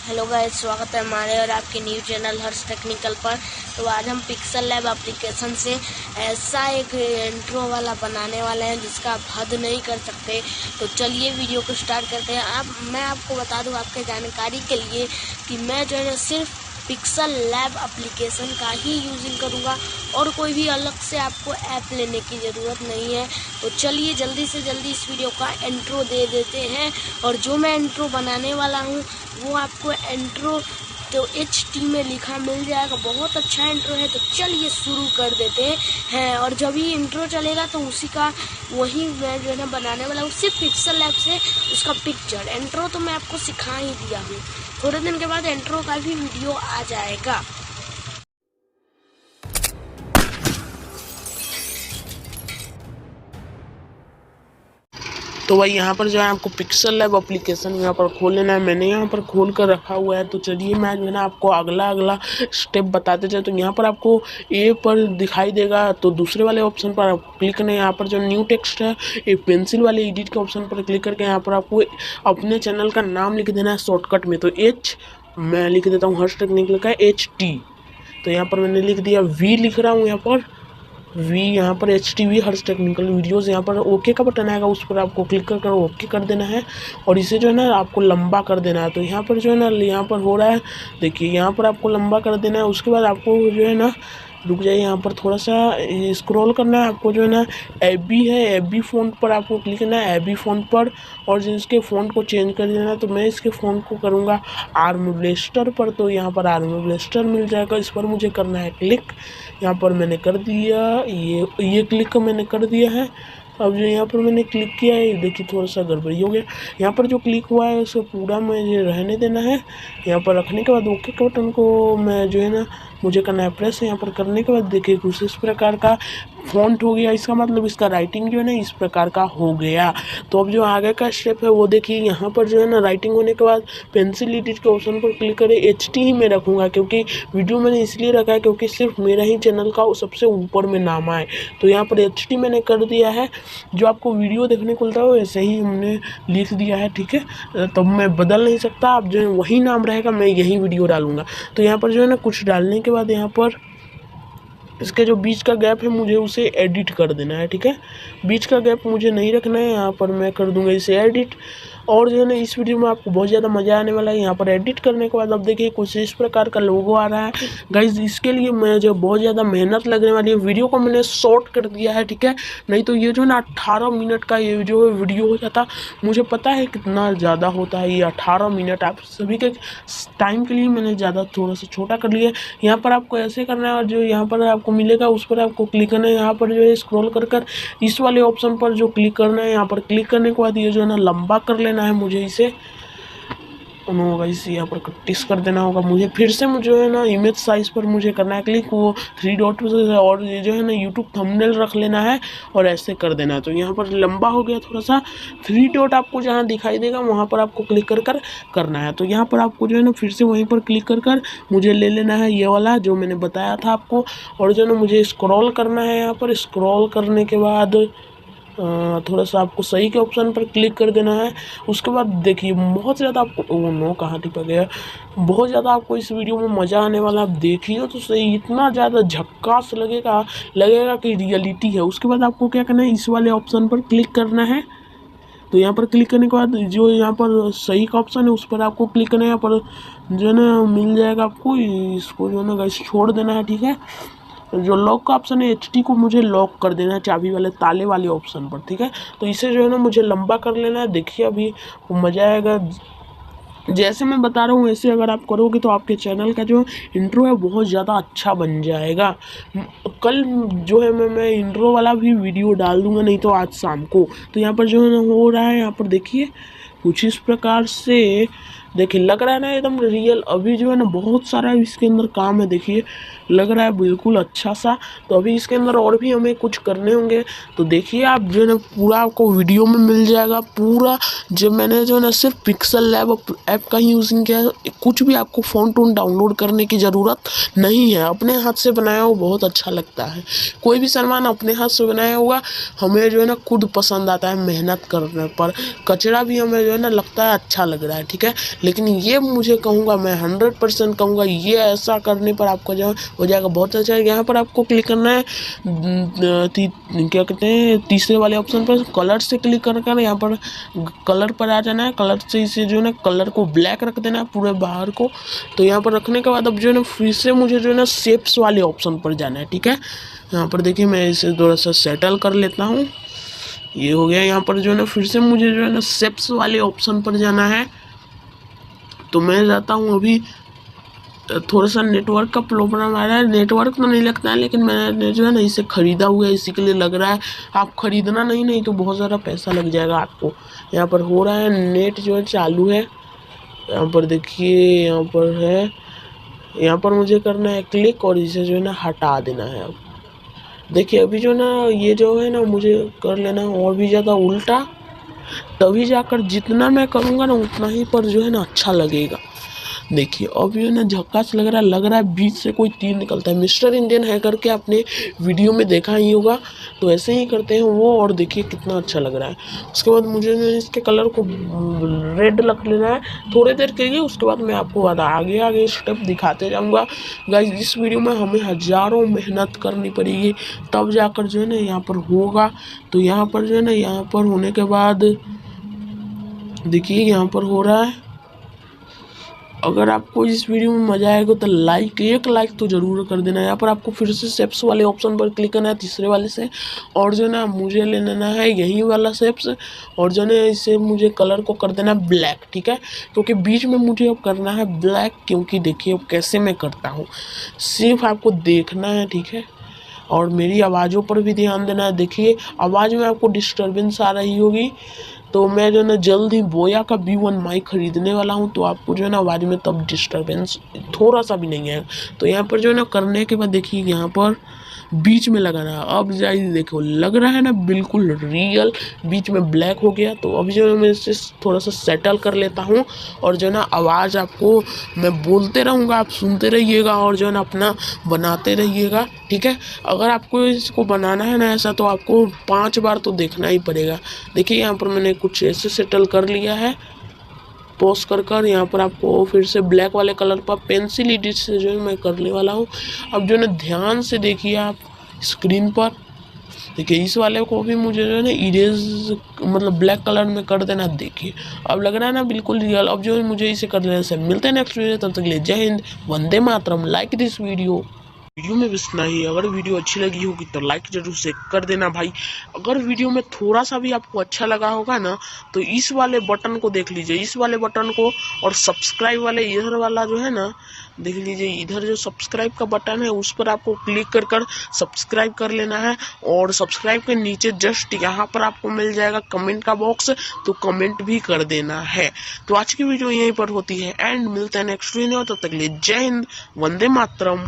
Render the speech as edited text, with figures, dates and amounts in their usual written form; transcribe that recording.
Hello guys, स्वागत है हमारे और आपके न्यू चैनल हर्ष टेक्निकल पर। तो आज हम पिक्सल लैब एप्लीकेशन से ऐसा एक इंट्रो वाला बनाने वाले हैं जिसका आप हद नहीं कर सकते। तो चलिए वीडियो को स्टार्ट करते हैं। मैं आपको बता दूं आपके जानकारी के लिए कि मैं जो है सिर्फ पिक्सल लैब एप्लीकेशन का ही यूजिंग करूँगा और कोई भी अलग से आपको ऐप लेने की ज़रूरत नहीं है। तो चलिए जल्दी से जल्दी इस वीडियो का इंट्रो दे देते हैं। और जो मैं इंट्रो बनाने वाला हूँ वो आपको इंट्रो तो HT में लिखा मिल जाएगा। बहुत अच्छा इंट्रो है। तो चलिए शुरू कर देते हैं। और जब ही इंट्रो चलेगा तो उसी का वही मैं जो है ना बनाने वाला हूँ, सिर्फ पिक्सल लैब से उसका पिक्चर। इंट्रो तो मैं आपको सिखा ही दिया हूँ, थोड़े दिन के बाद इंट्रो का भी वीडियो आ जाएगा। तो भाई यहाँ पर जो है आपको पिक्सल लैब एप्लीकेशन यहाँ पर खोल लेना है। मैंने यहाँ पर खोल कर रखा हुआ है। तो चलिए मैं जो है ना आपको अगला स्टेप बताते जाए। तो यहाँ पर आपको ए पर दिखाई देगा, तो दूसरे वाले ऑप्शन पर आप क्लिक करना है। यहाँ पर जो न्यू टेक्स्ट है, एक पेंसिल वाले एडिट के ऑप्शन पर क्लिक करके यहाँ पर आपको अपने चैनल का नाम लिख देना है शॉर्टकट में। तो मैं लिख देता हूँ हर्ष टेक्निकल का HT। तो यहाँ पर मैंने लिख दिया। V लिख रहा हूँ यहाँ पर V, यहाँ पर HTV हर्ष टेक्निकल वीडियोज़। यहाँ पर ओके का बटन आएगा, उस पर आपको क्लिक कर ओके कर देना है और इसे जो है ना आपको लंबा कर देना है। तो यहाँ पर जो है ना यहाँ पर हो रहा है, देखिए यहाँ पर आपको लंबा कर देना है। उसके बाद आपको जो है ना रुक जाइए, यहाँ पर थोड़ा सा स्क्रॉल करना है। आपको जो है ना AB है, AB फ़ॉन्ट पर आपको क्लिक करना है, AB फ़ॉन्ट पर, और जिसके फ़ॉन्ट को चेंज कर देना है। तो मैं इसके फ़ॉन्ट को करूँगा आर्म ब्लेस्टर पर। तो यहाँ पर आर्म ब्लेस्टर मिल जाएगा, इस पर मुझे करना है क्लिक। यहाँ पर मैंने कर दिया, ये क्लिक मैंने कर दिया है। अब जो यहाँ पर मैंने क्लिक किया है, देखिए थोड़ा सा गड़बड़ी हो गया। यहाँ पर जो क्लिक हुआ है उसे पूरा मुझे रहने देना है। यहाँ पर रखने के बाद ओके के बटन को मैं जो है ना मुझे करना है प्रेस। यहाँ पर करने के बाद देखिए कुछ इस प्रकार का फ़ॉन्ट हो गया। इसका मतलब इसका राइटिंग जो है ना इस प्रकार का हो गया। तो अब जो आगे का स्टेप है वो देखिए, यहाँ पर जो है ना राइटिंग होने के बाद पेंसिल एडिट के ऑप्शन पर क्लिक करें। HT ही मैं रखूँगा, क्योंकि वीडियो मैंने इसलिए रखा है क्योंकि सिर्फ मेरा ही चैनल का सबसे ऊपर में नाम आए। तो यहाँ पर HT मैंने कर दिया है। जो आपको वीडियो देखने को मिलता है वैसे ही हमने लिख दिया है, ठीक है। तो मैं बदल नहीं सकता, अब जो है वही नाम रहेगा, मैं यही वीडियो डालूँगा। तो यहाँ पर जो है ना कुछ डालने के बाद यहाँ पर इसके जो बीच का गैप है मुझे उसे एडिट कर देना है, ठीक है। बीच का गैप मुझे नहीं रखना है, यहाँ पर मैं कर दूंगा इसे एडिट। और जो है ना इस वीडियो में आपको बहुत ज़्यादा मज़ा आने वाला है। यहाँ पर एडिट करने के बाद अब देखिए कुछ इस प्रकार का लोगो आ रहा है। गाइज इसके लिए मैं जो बहुत ज़्यादा मेहनत लगने वाली है। वीडियो को मैंने शॉर्ट कर दिया है, ठीक है, नहीं तो ये जो है ना 18 मिनट का ये जो वीडियो हो जाता। मुझे पता है कितना ज़्यादा होता है ये 18 मिनट, आप सभी के टाइम के लिए मैंने ज़्यादा थोड़ा सा छोटा कर लिया है। यहाँ पर आपको ऐसे करना है और जो यहाँ पर आपको मिलेगा उस पर आपको क्लिक करना है। यहाँ पर जो है स्क्रॉल कर इस वाले ऑप्शन पर जो क्लिक करना है, यहाँ पर क्लिक करने के बाद ये जो है ना लंबा कर लेना है मुझे इसे होगा, इसे यहाँ पर टिस कर देना होगा मुझे। फिर से मुझे है ना इमेज साइज पर मुझे करना है क्लिक, वो 3 डॉट और ये जो है ना यूट्यूब थंबनेल रख लेना है और ऐसे कर देना है। तो यहाँ पर लंबा हो गया थोड़ा सा। 3 डॉट आपको जहाँ दिखाई देगा वहाँ पर आपको क्लिक कर करना है। तो यहाँ पर आपको जो है ना फिर से वहीं पर क्लिक कर मुझे ले लेना है ये वाला जो मैंने बताया था आपको। और जो है ना मुझे स्क्रॉल करना है। यहाँ पर स्क्रॉल करने के बाद थोड़ा सा आपको सही के ऑप्शन पर क्लिक कर देना है। उसके बाद देखिए बहुत ज़्यादा आपको नो कहाँ टिपा गया, बहुत ज़्यादा आपको इस वीडियो में मज़ा आने वाला। आप देखिए तो सही, इतना ज़्यादा झक्कास लगेगा कि रियलिटी है। उसके बाद आपको क्या करना है, इस वाले ऑप्शन पर क्लिक करना है। तो यहाँ पर क्लिक करने के बाद जो यहाँ पर सही का ऑप्शन है उस पर आपको क्लिक करना है। यहाँ पर जो है ना मिल जाएगा आपको, इसको जो है ना गाइस छोड़ देना है, ठीक है। जो लॉक का ऑप्शन है HT को मुझे लॉक कर देना है चाबी वाले ताले वाले ऑप्शन पर, ठीक है। तो इसे जो है ना मुझे लंबा कर लेना है। देखिए अभी मज़ा आएगा। जैसे मैं बता रहा हूँ ऐसे अगर आप करोगे तो आपके चैनल का जो इंट्रो है बहुत ज़्यादा अच्छा बन जाएगा। कल जो है मैं इंट्रो वाला भी वीडियो डाल दूँगा, नहीं तो आज शाम को। तो यहाँ पर जो है ना हो रहा है, यहाँ पर देखिए कुछ इस प्रकार से देखिए लग रहा है ना एकदम रियल। अभी जो है ना बहुत सारा इसके अंदर काम है, देखिए लग रहा है बिल्कुल अच्छा सा। तो अभी इसके अंदर और भी हमें कुछ करने होंगे। तो देखिए आप जो है ना पूरा आपको वीडियो में मिल जाएगा पूरा। जब मैंने जो है ना सिर्फ पिक्सल लैब ऐप का ही यूजिंग किया है, कुछ भी आपको फ़ॉन्ट डाउनलोड करने की ज़रूरत नहीं है। अपने हाथ से बनाया हो बहुत अच्छा लगता है। कोई भी सामान अपने हाथ से बनाया हुआ हमें जो है ना खुद पसंद आता है मेहनत करने पर। कचरा भी हमें जो है ना लगता है अच्छा लग रहा है, ठीक है। लेकिन ये मुझे कहूँगा, मैं 100% कहूँगा, ये ऐसा करने पर आपको जो हो जाएगा बहुत अच्छा। यहाँ पर आपको क्लिक करना है क्या कहते हैं, तीसरे वाले ऑप्शन पर कलर से क्लिक कर यहाँ पर कलर पर आ जाना है। कलर से इसे जो है ना कलर को ब्लैक रख देना है पूरे बाहर को। तो यहाँ पर रखने के बाद अब जो है ना फिर से मुझे जो है ना शेप्स वाले ऑप्शन पर जाना है, ठीक है। यहाँ पर देखिए मैं इसे थोड़ा सा सेटल कर लेता हूँ, ये हो गया। यहाँ पर जो है ना फिर से मुझे जो है ना शेप्स वाले ऑप्शन पर जाना है। तो मैं जाता हूँ, अभी थोड़ा सा नेटवर्क का प्रॉब्लम आ रहा है, नेटवर्क तो नहीं लगता है, लेकिन मैंने जो है ना इसे ख़रीदा हुआ है, इसी के लिए लग रहा है। आप ख़रीदना नहीं तो बहुत ज़्यादा पैसा लग जाएगा आपको। यहाँ पर हो रहा है, नेट जो है चालू है। यहाँ पर देखिए, यहाँ पर है, यहाँ पर मुझे करना है क्लिक और इसे जो है ना हटा देना है। अब देखिए अभी जो ना ये जो है ना मुझे कर लेना है और भी ज़्यादा उल्टा, तभी जाकर जितना मैं करूँगा ना उतना ही पर जो है ना अच्छा लगेगा। देखिए अब ये ना झक्कास लग रहा है बीच से कोई तीर निकलता है। मिस्टर इंडियन हैकर के आपने वीडियो में देखा ही होगा, तो ऐसे ही करते हैं वो, और देखिए कितना अच्छा लग रहा है। उसके बाद मुझे इसके कलर को रेड रख लेना है थोड़ी देर के लिए। उसके बाद मैं आपको आगे स्टेप दिखाते जाऊँगा। गाइस इस वीडियो में हमें हज़ारों मेहनत करनी पड़ेगी, तब जाकर जो है ना यहाँ पर होगा। तो यहाँ पर जो है ना, यहाँ पर होने के बाद देखिए यहाँ पर हो रहा है। अगर आपको इस वीडियो में मजा आएगा तो एक लाइक तो ज़रूर कर देना। यहाँ पर आपको फिर से शेप्स वाले ऑप्शन पर क्लिक करना है तीसरे वाले से, और जो ना मुझे ले लेना है यही वाला शेप्स, और जो ना इसे मुझे कलर को कर देना है ब्लैक, ठीक है। क्योंकि बीच में मुझे अब करना है ब्लैक, क्योंकि देखिए अब कैसे मैं करता हूँ, सिर्फ आपको देखना है, ठीक है। और मेरी आवाज़ों पर भी ध्यान देना है। देखिए आवाज़ में आपको डिस्टर्बेंस आ रही होगी, तो मैं जो है ना जल्द ही बोया का B1 माइक खरीदने वाला हूँ, तो आपको जो है ना आवाज़ में तब डिस्टर्बेंस थोड़ा सा भी नहीं है। तो यहाँ पर जो है ना करने के बाद देखिए यहाँ पर बीच में लगाना है। अब जाइए देखो, लग रहा है ना बिल्कुल रियल, बीच में ब्लैक हो गया। तो अभी जो है मैं इसे थोड़ा सा सेटल कर लेता हूँ, और जो है ना आवाज़ आपको मैं बोलते रहूँगा, आप सुनते रहिएगा और जो है ना अपना बनाते रहिएगा, ठीक है। अगर आपको इसको बनाना है ना ऐसा, तो आपको 5 बार तो देखना ही पड़ेगा। देखिए यहाँ पर मैंने कुछ ऐसे सेटल कर लिया है, पॉज कर यहाँ पर आपको फिर से ब्लैक वाले कलर पर पेंसिल एडिट से जो है मैं करने वाला हूँ। अब जो है ना ध्यान से देखिए आप स्क्रीन पर, देखिए इस वाले को भी मुझे जो है ना इरेज मतलब ब्लैक कलर में कर देना। देखिए अब लग रहा है ना बिल्कुल रियल। अब जो है मुझे इसे कर लेने से मिलते हैं नेक्स्ट वीडियो, तब तक के लिए जय Hind, Vande Mataram. Like this video में बस इतना ही। अगर वीडियो अच्छी लगी होगी तो लाइक जरूर से कर देना भाई। अगर वीडियो में थोड़ा सा भी आपको अच्छा लगा होगा ना, तो इस वाले बटन को देख लीजिए, इस वाले बटन को, और सब्सक्राइब वाले इधर वाला जो है ना देख लीजिए, इधर जो सब्सक्राइब का बटन है उस पर आपको क्लिक कर सब्सक्राइब कर लेना है। और सब्सक्राइब के नीचे जस्ट यहाँ पर आपको मिल जाएगा कमेंट का बॉक्स, तो कमेंट भी कर देना है। तो आज की वीडियो यहीं पर होती है एंड मिलते हैं नेक्स्ट वीडियो, तब तक के लिए जय हिंद, वंदे मातरम।